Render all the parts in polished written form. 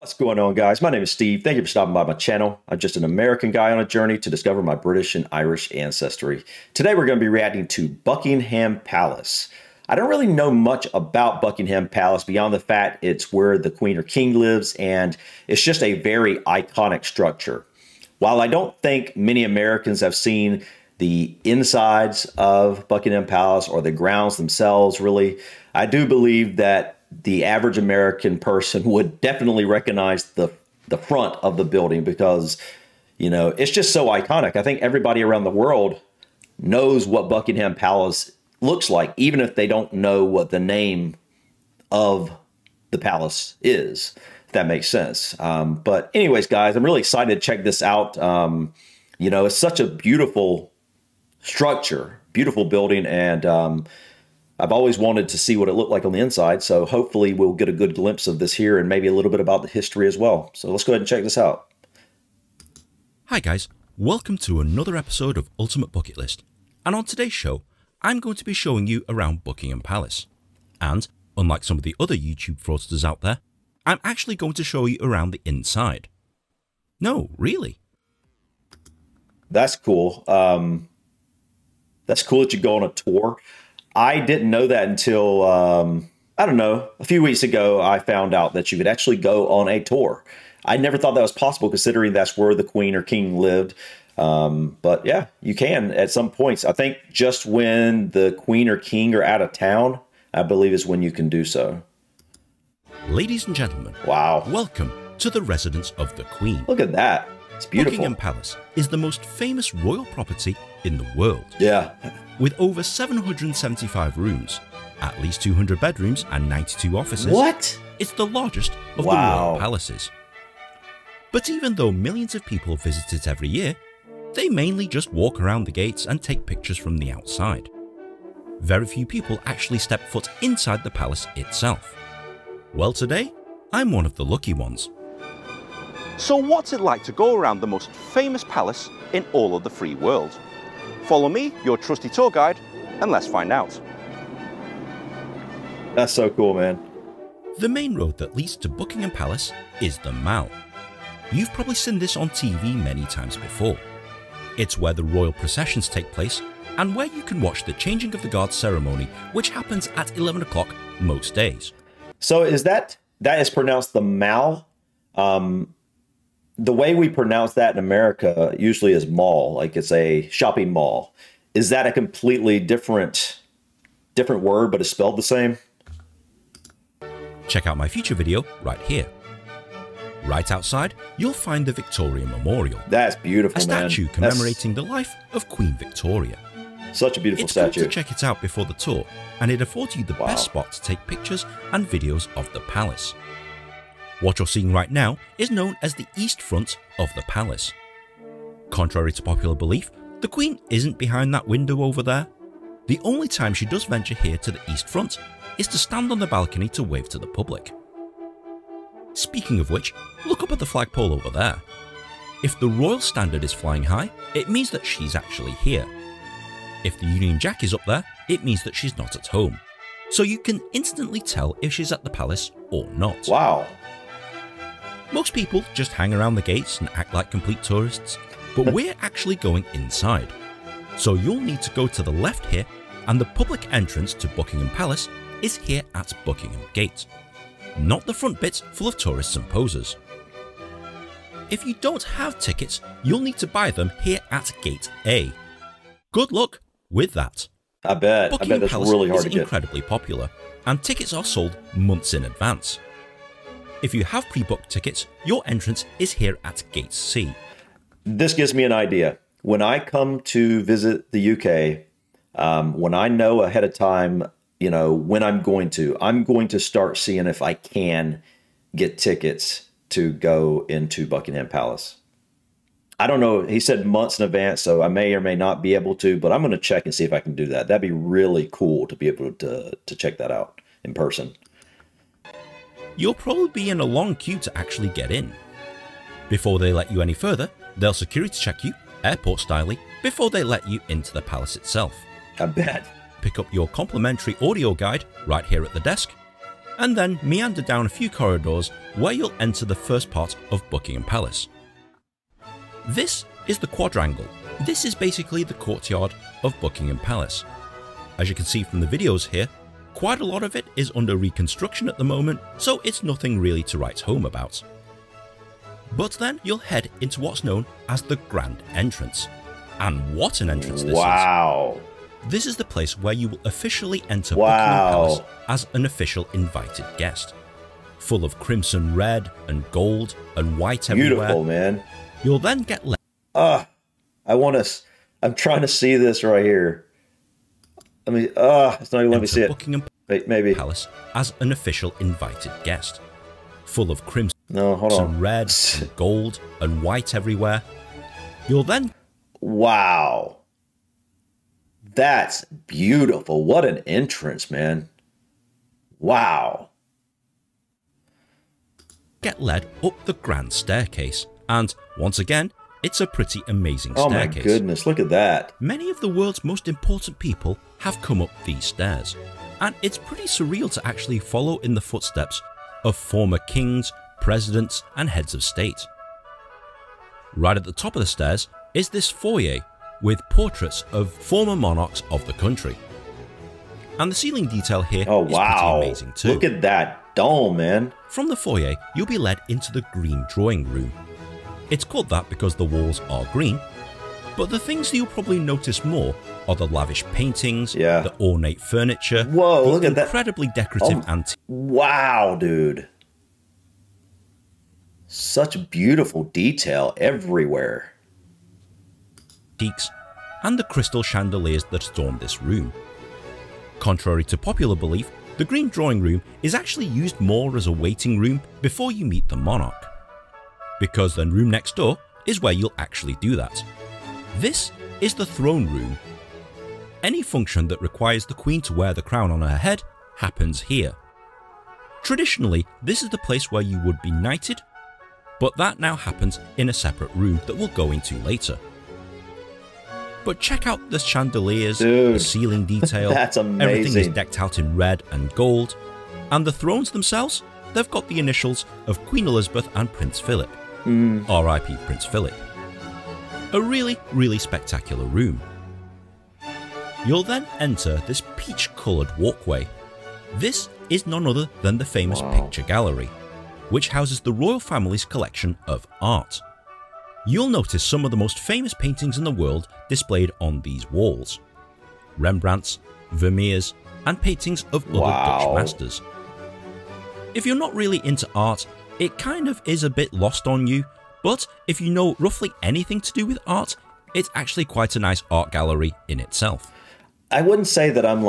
What's going on, guys? My name is Steve. Thank you for stopping by my channel. I'm just an American guy on a journey to discover my British and Irish ancestry. Today we're going to be reacting to Buckingham Palace. I don't really know much about Buckingham Palace beyond the fact it's where the Queen or King lives, and it's just a very iconic structure. While I don't think many Americans have seen the insides of Buckingham Palace or the grounds themselves, really, I do believe that the average American person would definitely recognize the front of the building because, you know, it's just so iconic. I think everybody around the world knows what Buckingham Palace looks like, even if they don't know what the name of the palace is, if that makes sense. But anyways, guys, I'm really excited to check this out. You know, it's such a beautiful structure, beautiful building, and I've always wanted to see what it looked like on the inside, so hopefully we'll get a good glimpse of this here and maybe a little bit about the history as well. So let's go ahead and check this out. Hi guys, welcome to another episode of Ultimate Bucket List, and on today's show I'm going to be showing you around Buckingham Palace. And unlike some of the other YouTube fraudsters out there, I'm actually going to show you around the inside. No, really. That's cool. That's cool that you go on a tour. I didn't know that until, I don't know, a few weeks ago, I found out that you could actually go on a tour. I never thought that was possible considering that's where the Queen or King lived. But yeah, you can at some points. I think just when the Queen or King are out of town, I believe is when you can do so. Ladies and gentlemen, wow, welcome to the residence of the Queen. Look at that. It's beautiful. Buckingham Palace is the most famous royal property in the world. Yeah. With over 775 rooms, at least 200 bedrooms and 92 offices. What? It's the largest of the royal palaces. But even though millions of people visit it every year, they mainly just walk around the gates and take pictures from the outside. Very few people actually step foot inside the palace itself. Well, today, I'm one of the lucky ones. So what's it like to go around the most famous palace in all of the free world? Follow me, your trusty tour guide, and let's find out. That's so cool, man. The main road that leads to Buckingham Palace is the Mall. You've probably seen this on TV many times before. It's where the royal processions take place and where you can watch the changing of the guard ceremony, which happens at 11 o'clock most days. So is that is pronounced the Mall? The way we pronounce that in America usually is mall, like it's a shopping mall. Is that a completely different word, but it's spelled the same? Check out my future video right here. Right outside, you'll find the Victoria Memorial. That's beautiful, man. A statue commemorating the life of Queen Victoria. Such a beautiful statue. It's cool to check it out before the tour, and it affords you the best spot to take pictures and videos of the palace. What you're seeing right now is known as the east front of the palace. Contrary to popular belief, the Queen isn't behind that window over there. The only time she does venture here to the east front is to stand on the balcony to wave to the public. Speaking of which, look up at the flagpole over there. If the royal standard is flying high, it means that she's actually here. If the Union Jack is up there, it means that she's not at home. So you can instantly tell if she's at the palace or not. Wow. Most people just hang around the gates and act like complete tourists, but we're actually going inside. So you'll need to go to the left here, and the public entrance to Buckingham Palace is here at Buckingham Gate, not the front bit full of tourists and posers. If you don't have tickets, you'll need to buy them here at Gate A. Good luck with that. I bet that's really hard to get. Buckingham Palace is incredibly popular, and tickets are sold months in advance. If you have pre-booked tickets, your entrance is here at Gate C. This gives me an idea. When I come to visit the UK, when I know ahead of time, you know, when I'm going to start seeing if I can get tickets to go into Buckingham Palace. I don't know. He said months in advance, so I may or may not be able to, but I'm going to check and see if I can do that. That'd be really cool to be able to check that out in person. You'll probably be in a long queue to actually get in. Before they let you any further, they'll security check you, airport styley, before they let you into the palace itself. I bet. Pick up your complimentary audio guide right here at the desk, and then meander down a few corridors where you'll enter the first part of Buckingham Palace. This is the quadrangle. This is basically the courtyard of Buckingham Palace. As you can see from the videos here, quite a lot of it is under reconstruction at the moment, so it's nothing really to write home about. But then you'll head into what's known as the Grand Entrance. And what an entrance this is! Wow! This is the place where you will officially enter Buckingham Palace as an official invited guest. Full of crimson red and gold and white everywhere. Beautiful, man. You'll then get led. I'm trying to see this right here. Let me, it's not even let me see it. Buckingham maybe. Palace as an official invited guest. Full of crimson red and gold and white everywhere. You'll then... Wow. That's beautiful. What an entrance, man. Wow. Get led up the grand staircase, and once again, it's a pretty amazing staircase. Oh my goodness, look at that. Many of the world's most important people have come up these stairs, and it's pretty surreal to actually follow in the footsteps of former kings, presidents, and heads of state. Right at the top of the stairs is this foyer with portraits of former monarchs of the country. And the ceiling detail here is pretty amazing too. Look at that dome, man. From the foyer, you'll be led into the green drawing room. It's called that because the walls are green, but the things that you'll probably notice more are the lavish paintings, the ornate furniture, look at that. Incredibly decorative antique. Wow, dude. Such beautiful detail everywhere. Antiques, and the crystal chandeliers that adorn this room. Contrary to popular belief, the green drawing room is actually used more as a waiting room before you meet the monarch, because the room next door is where you'll actually do that. This is the throne room. Any function that requires the Queen to wear the crown on her head happens here. Traditionally, this is the place where you would be knighted, but that now happens in a separate room that we'll go into later. But check out the chandeliers, the ceiling detail. That's amazing. Everything is decked out in red and gold. And the thrones themselves, they've got the initials of Queen Elizabeth and Prince Philip. R.I.P. Prince Philip. A really, really spectacular room. You'll then enter this peach-coloured walkway. This is none other than the famous picture gallery, which houses the royal family's collection of art. You'll notice some of the most famous paintings in the world displayed on these walls. Rembrandts, Vermeers, and paintings of other Dutch masters. If you're not really into art, it kind of is a bit lost on you, but if you know roughly anything to do with art, it's actually quite a nice art gallery in itself. I wouldn't say that I'm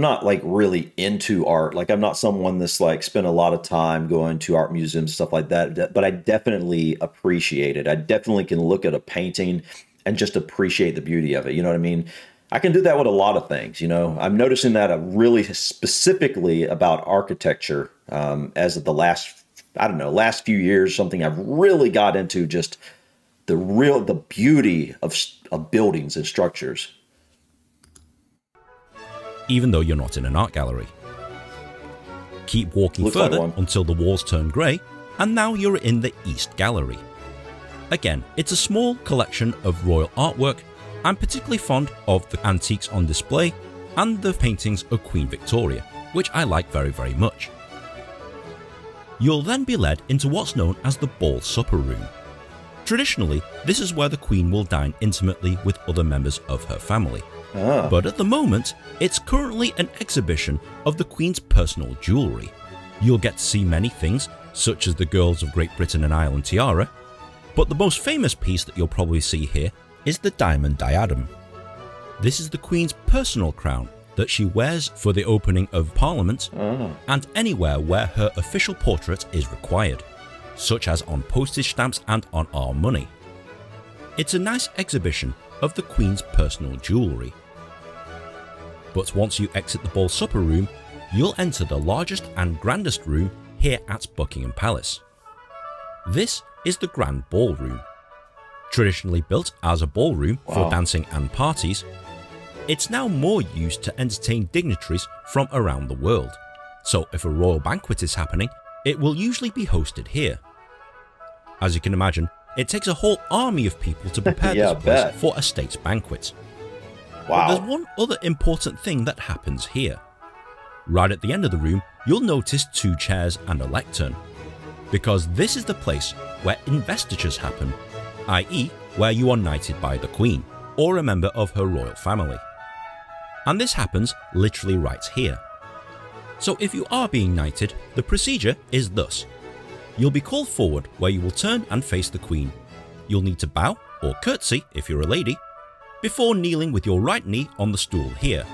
not like really into art. Like I'm not someone that's like spent a lot of time going to art museums, stuff like that, but I definitely appreciate it. I definitely can look at a painting and just appreciate the beauty of it. You know what I mean? I can do that with a lot of things. You know, I'm noticing that really specifically about architecture as of the last few years, something I've really got into, just the beauty of buildings and structures. Even though you're not in an art gallery. Keep walking further until the walls turn grey, and now you're in the East Gallery. Again, it's a small collection of royal artwork. I'm particularly fond of the antiques on display and the paintings of Queen Victoria, which I like very, very much. You'll then be led into what's known as the Ball Supper Room. Traditionally, this is where the Queen will dine intimately with other members of her family. But at the moment, it's currently an exhibition of the Queen's personal jewellery. You'll get to see many things, such as the Girls of Great Britain and Ireland tiara, but the most famous piece that you'll probably see here is the diamond diadem. This is the Queen's personal crown that she wears for the opening of Parliament and anywhere where her official portrait is required, such as on postage stamps and on our money. It's a nice exhibition of the Queen's personal jewellery. But once you exit the Ball Supper Room, you'll enter the largest and grandest room here at Buckingham Palace. This is the Grand Ballroom. Traditionally built as a ballroom for dancing and parties, it's now more used to entertain dignitaries from around the world, so if a royal banquet is happening, it will usually be hosted here. As you can imagine, it takes a whole army of people to prepare Yeah, this place bet. for a state's banquet. Wow. But there's one other important thing that happens here. Right at the end of the room, you'll notice 2 chairs and a lectern, because this is the place where investitures happen, i.e. where you are knighted by the Queen, or a member of her royal family. And this happens literally right here. So if you are being knighted, the procedure is thus. You'll be called forward where you will turn and face the Queen. You'll need to bow, or curtsy if you're a lady, before kneeling with your right knee on the stool here.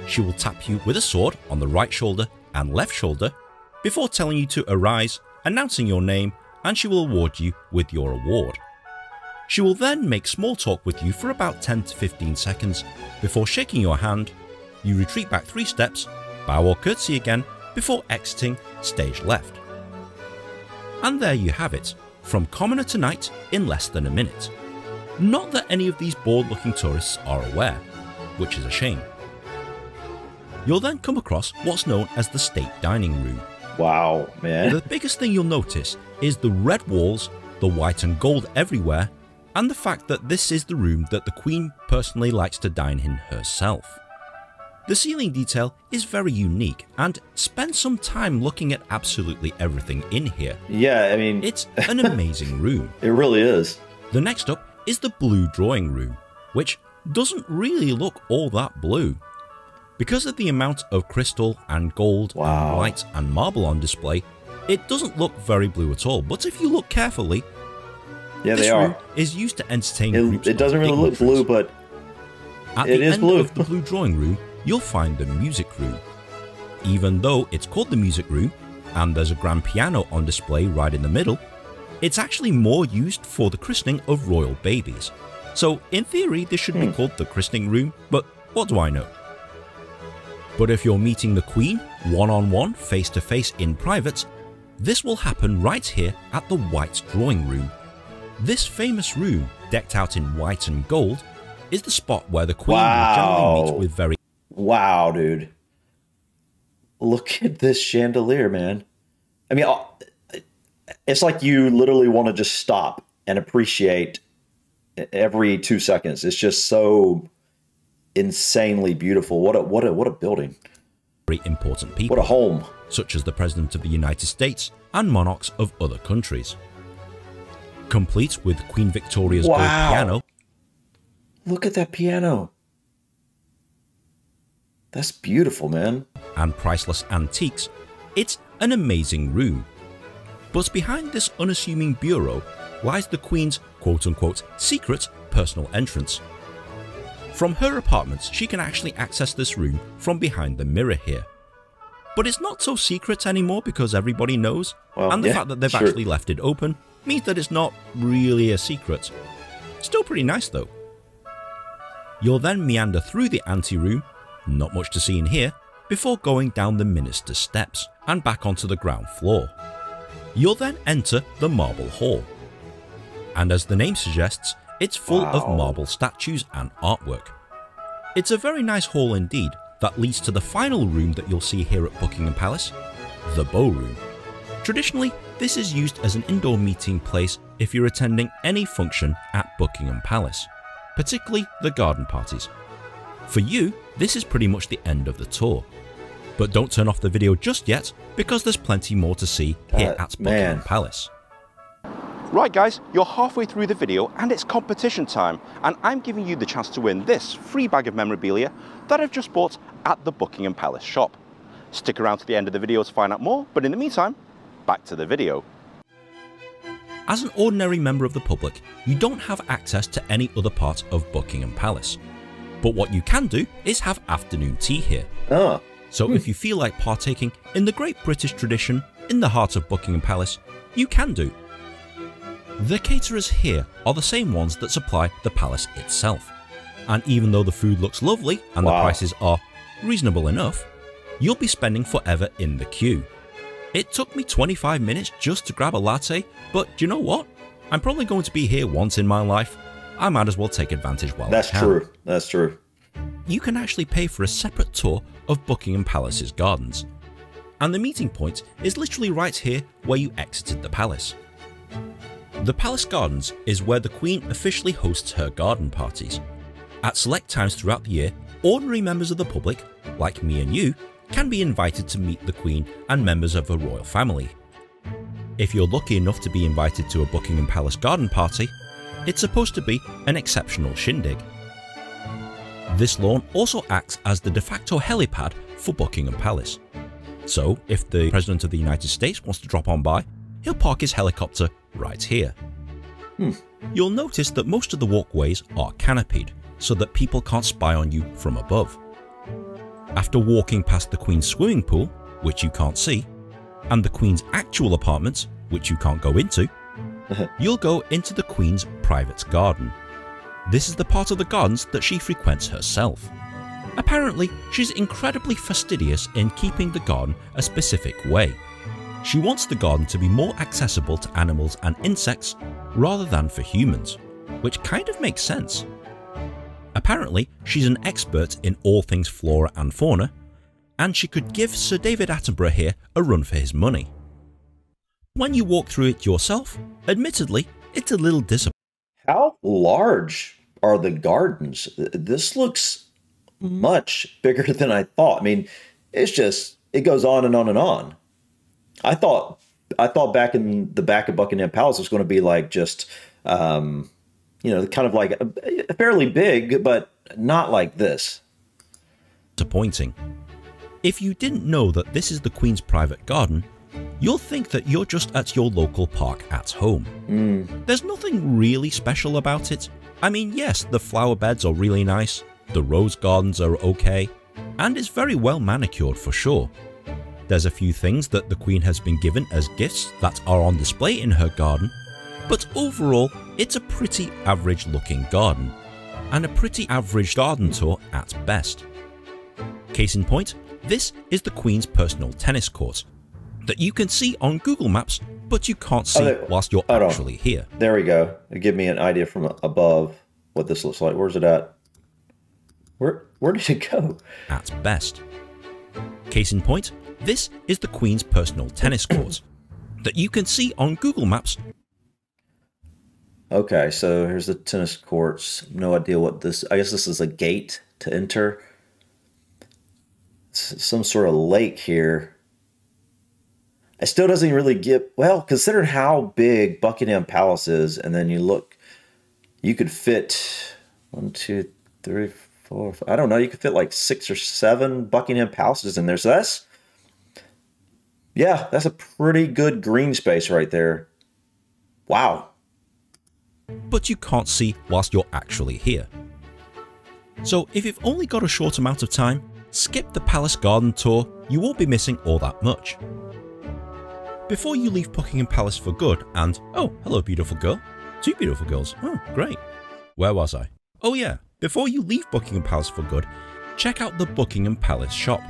She will tap you with a sword on the right shoulder and left shoulder before telling you to arise, announcing your name, and she will award you with your award. She will then make small talk with you for about 10 to 15 seconds before shaking your hand. You retreat back 3 steps, bow or curtsy again before exiting stage left. And there you have it, from commoner to knight in less than a minute. Not that any of these bored-looking tourists are aware, which is a shame. You'll then come across what's known as the state dining room. Wow, man. The biggest thing you'll notice is the red walls, the white and gold everywhere, and the fact that this is the room that the Queen personally likes to dine in herself. The ceiling detail is very unique, and spend some time looking at absolutely everything in here. Yeah, I mean... It's an amazing room. It really is. The next up is the blue drawing room, which doesn't really look all that blue. Because of the amount of crystal and gold and white and marble on display, it doesn't look very blue at all, but if you look carefully, this room is used to entertain groups. It doesn't really look blue, but it is blue. At the end of the blue drawing room, you'll find the music room. Even though it's called the music room, and there's a grand piano on display right in the middle, it's actually more used for the christening of royal babies. So in theory, this should be called the christening room, but what do I know? But if you're meeting the Queen one-on-one, face-to-face in private, this will happen right here at the white drawing room. This famous room, decked out in white and gold, is the spot where the Queen will generally meet with very... Wow, dude. Look at this chandelier, man. I mean, it's like you literally want to just stop and appreciate every 2 seconds. It's just so insanely beautiful. What a building. Very important people. What a home. Such as the President of the United States and monarchs of other countries. Complete with Queen Victoria's gold piano. Look at that piano. That's beautiful, man. And priceless antiques, it's an amazing room. But behind this unassuming bureau lies the Queen's quote-unquote secret personal entrance. From her apartments, she can actually access this room from behind the mirror here. But it's not so secret anymore because everybody knows, and the fact that they've actually left it open means that it's not really a secret. Still pretty nice though. You'll then meander through the anteroom, not much to see in here, before going down the minister's steps and back onto the ground floor. You'll then enter the marble hall. And as the name suggests, it's full of marble statues and artwork. It's a very nice hall indeed that leads to the final room that you'll see here at Buckingham Palace, the ballroom. Traditionally, this is used as an indoor meeting place if you're attending any function at Buckingham Palace, particularly the garden parties. For you, this is pretty much the end of the tour. But don't turn off the video just yet, because there's plenty more to see here at Buckingham Palace. Right guys, you're halfway through the video and it's competition time, and I'm giving you the chance to win this free bag of memorabilia that I've just bought at the Buckingham Palace shop. Stick around to the end of the video to find out more, but in the meantime, back to the video. As an ordinary member of the public, you don't have access to any other part of Buckingham Palace. But what you can do is have afternoon tea here. So if you feel like partaking in the great British tradition in the heart of Buckingham Palace, you can do. The caterers here are the same ones that supply the palace itself. And even though the food looks lovely and the prices are reasonable enough, you'll be spending forever in the queue. It took me 25 minutes just to grab a latte, but do you know what? I'm probably going to be here once in my life. I might as well take advantage while I can. True. That's true. You can actually pay for a separate tour of Buckingham Palace's gardens. and the meeting point is literally right here where you exited the palace. The Palace Gardens is where the Queen officially hosts her garden parties. At select times throughout the year, ordinary members of the public, like me and you, can be invited to meet the Queen and members of her royal family. If you're lucky enough to be invited to a Buckingham Palace garden party, it's supposed to be an exceptional shindig. This lawn also acts as the de facto helipad for Buckingham Palace. So, if the President of the United States wants to drop on by, he'll park his helicopter right here. You'll notice that most of the walkways are canopied, so that people can't spy on you from above. After walking past the Queen's swimming pool, which you can't see, and the Queen's actual apartments, which you can't go into, you'll go into the Queen's private garden. This is the part of the gardens that she frequents herself. Apparently, she's incredibly fastidious in keeping the garden a specific way. She wants the garden to be more accessible to animals and insects rather than for humans, which kind of makes sense. Apparently, she's an expert in all things flora and fauna, and she could give Sir David Attenborough here a run for his money. When you walk through it yourself, admittedly, it's a little disappointing. How large are the gardens? This looks much bigger than I thought. I mean, it goes on and on and on. I thought back in the back of Buckingham Palace was going to be like just, kind of like a fairly big, but not like this. Disappointing. If you didn't know that this is the Queen's private garden, you'll think that you're just at your local park at home. There's nothing really special about it. I mean, yes, the flower beds are really nice, the rose gardens are okay, and it's very well manicured for sure. There's a few things that the Queen has been given as gifts that are on display in her garden, but overall, it's a pretty average looking garden, and a pretty average garden tour at best. Case in point, this is the Queen's personal tennis court, that you can see on Google Maps, but you can't see whilst you're actually here. There we go. It gives me an idea from above what this looks like. Where's it at? Where did it go? At best. Case in point, this is the Queen's personal tennis court, that you can see on Google Maps. Okay, so here's the tennis courts. No idea what this... I guess this is a gate to enter. It's some sort of lake here. It still doesn't really get... Well, considering how big Buckingham Palace is, and then you look... You could fit 1, 2, 3, 4, 5... I don't know. You could fit like 6 or 7 Buckingham Palaces in there. So that's... Yeah, that's a pretty good green space right there. Wow. But you can't see whilst you're actually here. So if you've only got a short amount of time, skip the Palace Garden tour, you won't be missing all that much. Before you leave Buckingham Palace for good and, oh, hello beautiful girl, 2 beautiful girls, oh great. Where was I? Oh yeah, before you leave Buckingham Palace for good, check out the Buckingham Palace shop.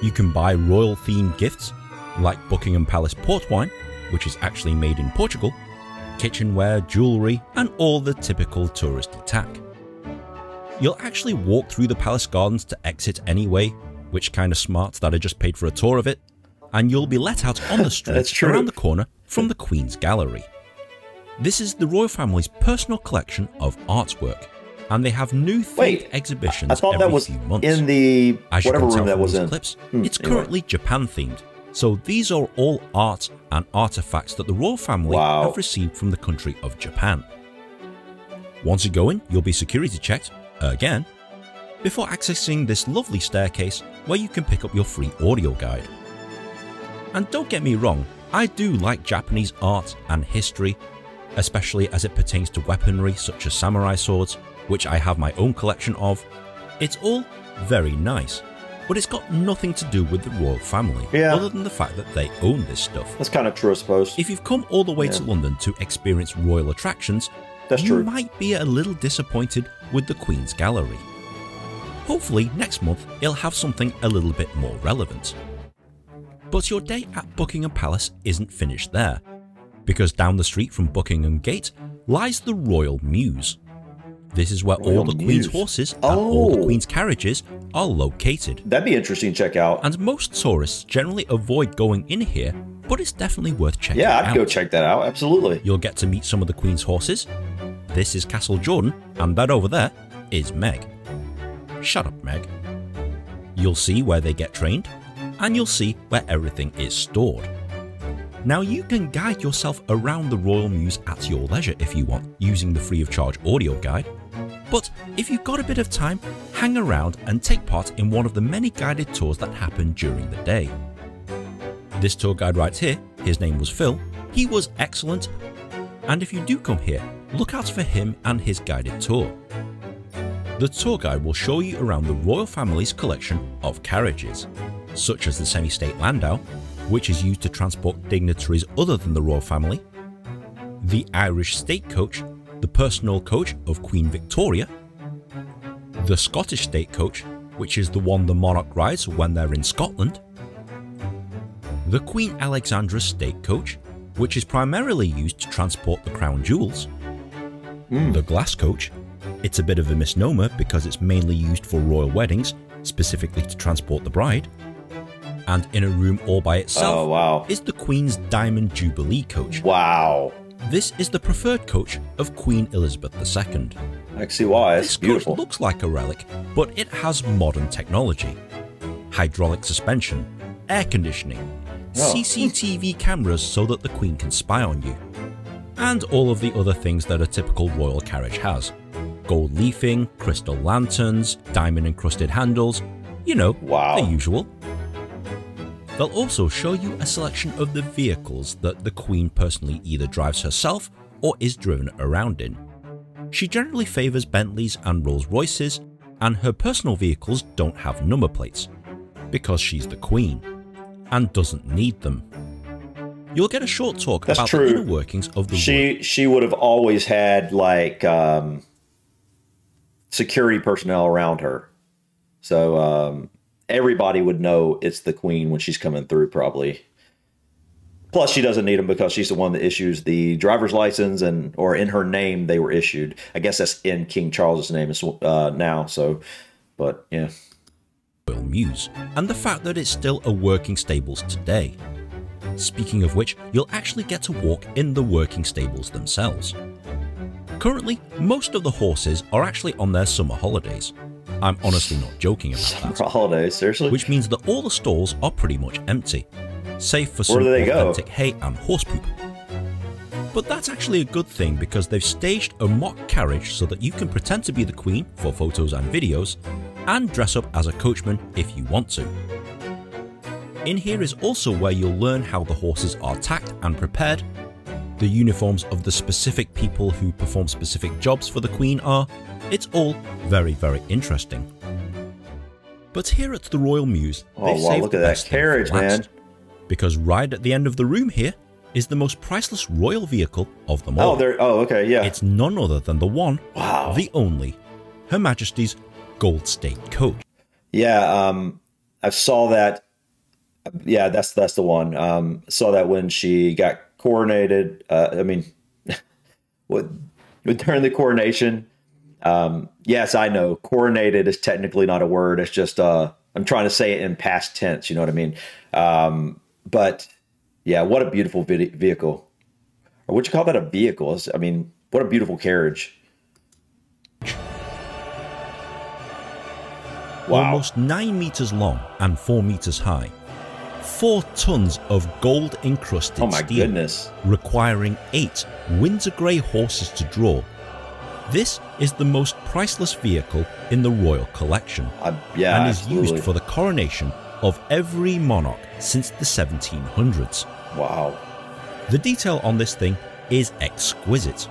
You can buy royal themed gifts, like Buckingham Palace port wine, which is actually made in Portugal, kitchenware, jewellery, and all the typical touristy tack. You'll actually walk through the Palace Gardens to exit anyway, which kinda smart that I just paid for a tour of it, and you'll be let out on the street around the corner from the Queen's Gallery. This is the royal family's personal collection of artwork, and they have new themed exhibitions I thought every that was few months. In the As you whatever can tell room that from was these in. clips, it's currently Japan themed. So these are all art and artifacts that the royal family have received from the country of Japan. Once you go in, you'll be security checked, again, before accessing this lovely staircase where you can pick up your free audio guide. And don't get me wrong, I do like Japanese art and history, especially as it pertains to weaponry such as samurai swords, which I have my own collection of. It's all very nice, but it's got nothing to do with the royal family, other than the fact that they own this stuff. That's kind of true, I suppose. If you've come all the way to London to experience royal attractions, you might be a little disappointed with the Queen's Gallery. Hopefully next month it'll have something a little bit more relevant. But your day at Buckingham Palace isn't finished there, because down the street from Buckingham Gate lies the Royal Mews. This is where all the Queen's horses and all the Queen's carriages are located. That'd be interesting to check out. And most tourists generally avoid going in here, but it's definitely worth checking out. Yeah, I'd go check that out, absolutely. You'll get to meet some of the Queen's horses. This is Castle Jordan, and that over there is Meg. Shut up, Meg. You'll see where they get trained, and you'll see where everything is stored. Now you can guide yourself around the Royal Mews at your leisure if you want, using the free of charge audio guide. But if you've got a bit of time, hang around and take part in one of the many guided tours that happen during the day. This tour guide right here, his name was Phil, he was excellent, and if you do come here, look out for him and his guided tour. The tour guide will show you around the royal family's collection of carriages, such as the semi-state landau, which is used to transport dignitaries other than the royal family, the Irish state coach, the personal coach of Queen Victoria, the Scottish state coach, which is the one the monarch rides when they're in Scotland, the Queen Alexandra state coach, which is primarily used to transport the crown jewels, the glass coach, it's a bit of a misnomer because it's mainly used for royal weddings, specifically to transport the bride, and in a room all by itself is the Queen's Diamond Jubilee coach. Wow. This is the preferred coach of Queen Elizabeth II. I can see why, it's beautiful. This coach looks like a relic, but it has modern technology. Hydraulic suspension, air conditioning, CCTV cameras so that the Queen can spy on you, and all of the other things that a typical royal carriage has. Gold leafing, crystal lanterns, diamond encrusted handles, you know, the usual. They'll also show you a selection of the vehicles that the Queen personally either drives herself or is driven around in. She generally favours Bentleys and Rolls Royces, and her personal vehicles don't have number plates, because she's the Queen, and doesn't need them. You'll get a short talk about the inner workings of the She would have always had, like, security personnel around her. So, everybody would know it's the Queen when she's coming through, probably. Plus, she doesn't need them because she's the one that issues the driver's license, or in her name they were issued. I guess that's in King Charles's name now. So, but yeah. Royal Mews, and the fact that it's still a working stables today. Speaking of which, you'll actually get to walk in the working stables themselves. Currently, most of the horses are actually on their summer holidays. I'm honestly not joking about that. Summer holidays, seriously? Which means that all the stalls are pretty much empty, save for some authentic hay and horse poop. But that's actually a good thing because they've staged a mock carriage so that you can pretend to be the Queen for photos and videos, and dress up as a coachman if you want to. In here is also where you'll learn how the horses are tacked and prepared, the uniforms of the specific people who perform specific jobs for the Queen are. It's all very, very interesting. But here at the Royal Mews, they've saved the best carriage, man. Because right at the end of the room here is the most priceless royal vehicle of them all. Okay, yeah. It's none other than the one, the only, Her Majesty's Gold State Coach. Yeah, I saw that. Yeah, that's the one. Saw that when she got coronated. During the coronation. Yes, I know. Coronated is technically not a word. It's just I'm trying to say it in past tense. You know what I mean? But yeah, what a beautiful vehicle. Or would you call that a vehicle? I mean, what a beautiful carriage. Wow. Almost 9 meters long and 4 meters high. 4 tons of gold encrusted steel, goodness, requiring 8 Windsor Grey horses to draw. This is the most priceless vehicle in the royal collection, and is used for the coronation of every monarch since the 1700s. Wow. The detail on this thing is exquisite.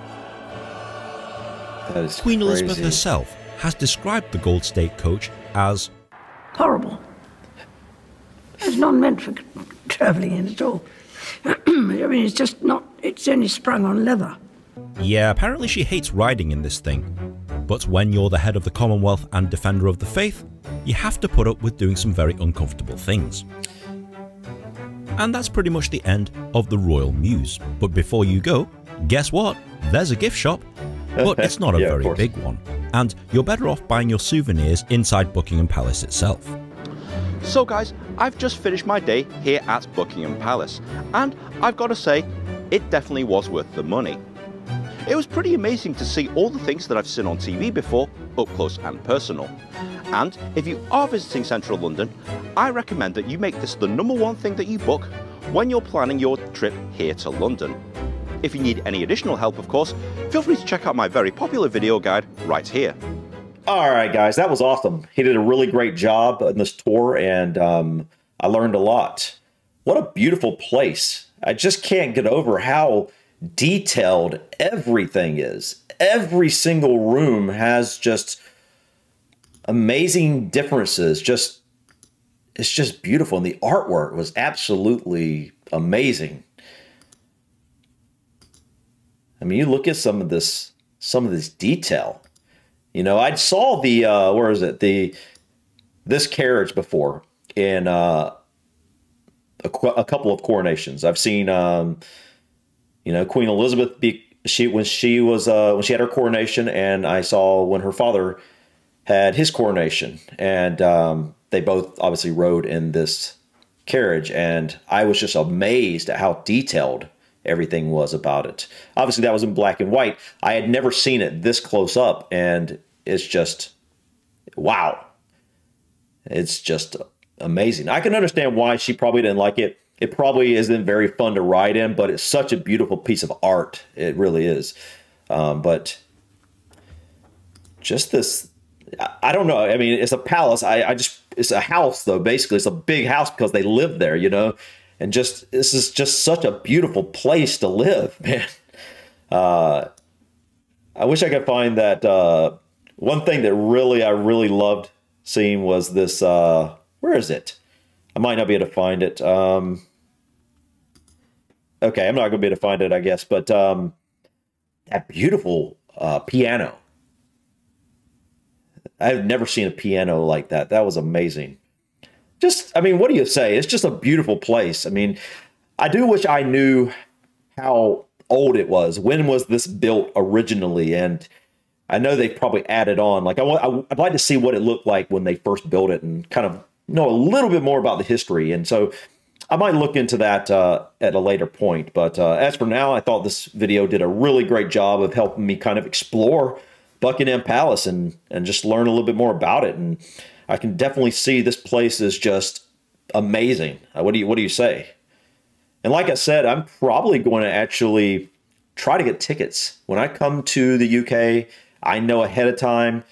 That is Queen crazy. Elizabeth herself has described the Gold State Coach as horrible. It's not meant for travelling in at all. I mean, it's just not, it's only sprung on leather. Yeah, apparently she hates riding in this thing. But when you're the head of the Commonwealth and defender of the faith, you have to put up with doing some very uncomfortable things. And that's pretty much the end of the Royal Mews. But before you go, guess what? There's a gift shop. but it's not a Yeah, of very course. big one, and you're better off buying your souvenirs inside Buckingham Palace itself. So guys, I've just finished my day here at Buckingham Palace, and I've got to say, it definitely was worth the money. It was pretty amazing to see all the things that I've seen on TV before, up close and personal. And if you are visiting central London, I recommend that you make this the #1 thing that you book when you're planning your trip here to London. If you need any additional help, of course, feel free to check out my very popular video guide right here. All right, guys, that was awesome. He did a really great job in this tour, and I learned a lot. What a beautiful place. I just can't get over how detailed everything is. Every single room has just amazing differences. It's just beautiful, and the artwork was absolutely amazing. I mean, you look at some of this detail. You know, I saw the where is it, this carriage before in a couple of coronations. I've seen you know, Queen Elizabeth when she had her coronation, and I saw when her father had his coronation, and they both obviously rode in this carriage, and I was just amazed at how detailed everything was about it. Obviously, that was in black and white. I had never seen it this close up, and it's just, wow. It's just amazing. I can understand why she probably didn't like it. It probably isn't very fun to ride in, but it's such a beautiful piece of art. It really is. But just this, I don't know. I mean, it's a palace. It's a house, though. Basically, it's a big house because they live there, you know. And this is just such a beautiful place to live, man. I wish I could find that. One thing that I really loved seeing was this. Where is it? I might not be able to find it. Okay, I'm not going to be able to find it, I guess. But that beautiful piano. I've never seen a piano like that. That was amazing. I mean, what do you say? It's just a beautiful place. I mean, I do wish I knew how old it was. When was this built originally? And I know they probably added on. Like, I'd like to see what it looked like when they first built it and kind of know a little bit more about the history. And so I might look into that at a later point. But as for now, I thought this video did a really great job of helping me kind of explore Buckingham Palace and just learn a little bit more about it. And I can definitely see this place is just amazing. What do you say? And like I said, I'm probably going to actually try to get tickets when I come to the UK. I know ahead of time.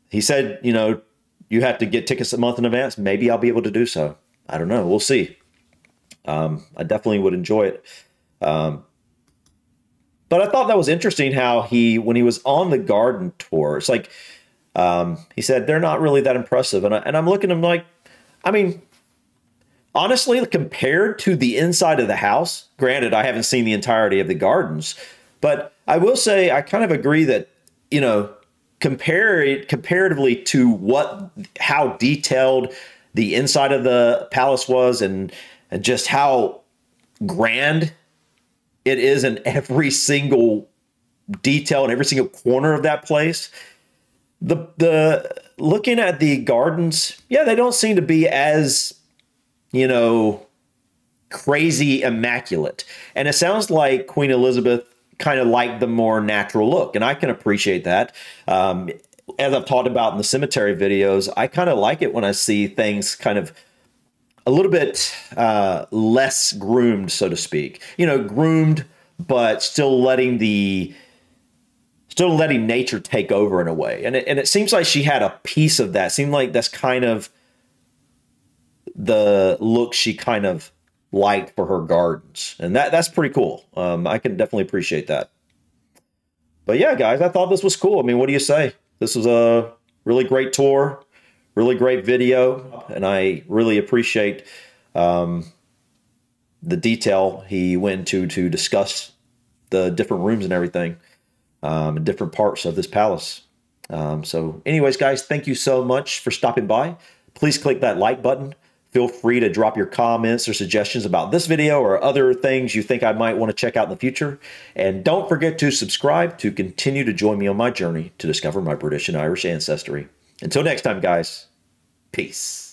He said, you know, you have to get tickets a month in advance. Maybe I'll be able to do so. I don't know. We'll see. I definitely would enjoy it. But I thought that was interesting how when he was on the garden tour, it's like, he said, they're not really that impressive. And I'm looking at him like, I mean, honestly, compared to the inside of the house, granted, I haven't seen the entirety of the gardens, but I will say I kind of agree that, you know, comparatively to how detailed the inside of the palace was and just how grand it is in every single detail and every single corner of that place. The looking at the gardens, yeah, they don't seem to be as, you know, crazy immaculate. And it sounds like Queen Elizabeth kind of liked the more natural look, and I can appreciate that. As I've talked about in the cemetery videos, I kind of like it when I see things kind of a little bit less groomed, so to speak. You know, groomed, but still letting nature take over in a way. And it seems like she had a piece of that. It seemed like that's kind of the look she kind of liked for her gardens. And that's pretty cool. I can definitely appreciate that. But yeah, guys, I thought this was cool. I mean, what do you say? This was a really great tour, really great video, and I really appreciate the detail he went into to discuss the different rooms and everything, and different parts of this palace. So anyways, guys, thank you so much for stopping by. Please click that like button. Feel free to drop your comments or suggestions about this video or other things you think I might want to check out in the future. And don't forget to subscribe to continue to join me on my journey to discover my British and Irish ancestry. Until next time, guys, peace.